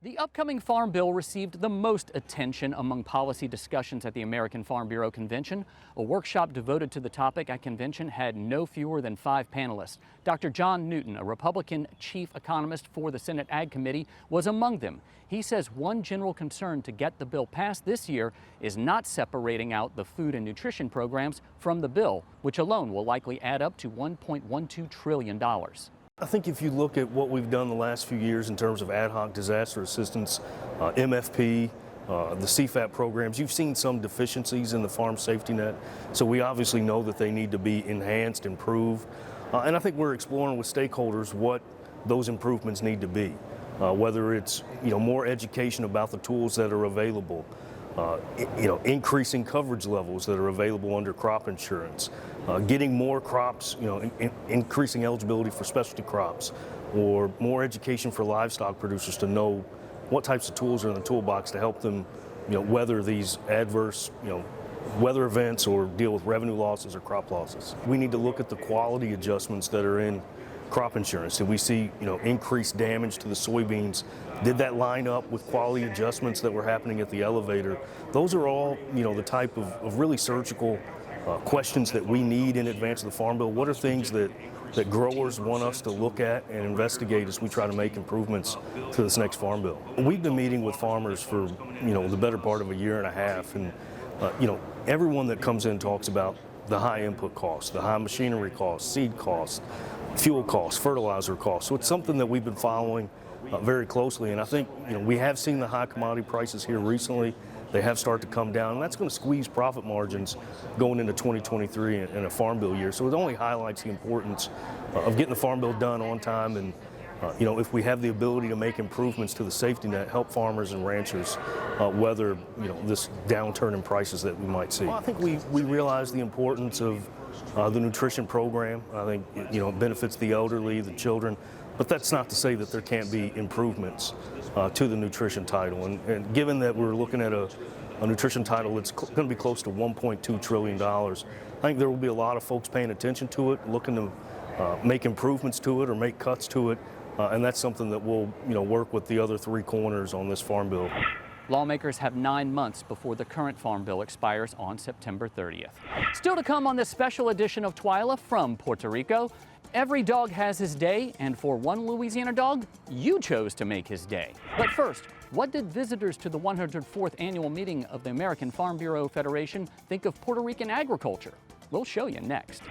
The upcoming Farm Bill received the most attention among policy discussions at the American Farm Bureau Convention. A workshop devoted to the topic at convention had no fewer than 5 panelists. Dr. John Newton, a Republican chief economist for the Senate Ag Committee, was among them. He says one general concern to get the bill passed this year is not separating out the food and nutrition programs from the bill, which alone will likely add up to $1.12 trillion. I think if you look at what we've done the last few years in terms of ad hoc disaster assistance, MFP, the CFAP programs, you've seen some deficiencies in the farm safety net. So we obviously know that they need to be enhanced, improved. And I think we're exploring with stakeholders what those improvements need to be. Whether it's more education about the tools that are available, increasing coverage levels that are available under crop insurance, getting more crops, increasing eligibility for specialty crops, or more education for livestock producers to know what types of tools are in the toolbox to help them, weather these adverse, weather events or deal with revenue losses or crop losses. We need to look at the quality adjustments that are in crop insurance. Did we see, increased damage to the soybeans? Did that line up with quality adjustments that were happening at the elevator? Those are all, the type of really surgical questions that we need in advance of the Farm Bill. What are things that growers want us to look at and investigate as we try to make improvements to this next Farm Bill? We've been meeting with farmers for, the better part of a year and a half, and, everyone that comes in talks about the high input costs, the high machinery costs, seed costs, fuel costs, fertilizer costs. So it's something that we've been following very closely, and I think we have seen the high commodity prices here recently. They have started to come down, and that's going to squeeze profit margins going into 2023 in a Farm Bill year. So it only highlights the importance of getting the Farm Bill done on time, and if we have the ability to make improvements to the safety net, help farmers and ranchers weather this downturn in prices that we might see. Well, I think we realize the importance of the nutrition program. I think it benefits the elderly, the children, but that's not to say that there can't be improvements to the nutrition title. And given that we're looking at a nutrition title that's going to be close to $1.2 trillion, I think there will be a lot of folks paying attention to it, looking to make improvements to it or make cuts to it, and that's something that we'll work with the other 3 corners on this Farm Bill. Lawmakers have 9 months before the current Farm Bill expires on September 30th. Still to come on this special edition of Twyla from Puerto Rico. Every dog has his day, and for one Louisiana dog, you chose to make his day. But first, what did visitors to the 104th annual meeting of the American Farm Bureau Federation think of Puerto Rican agriculture? We'll show you next.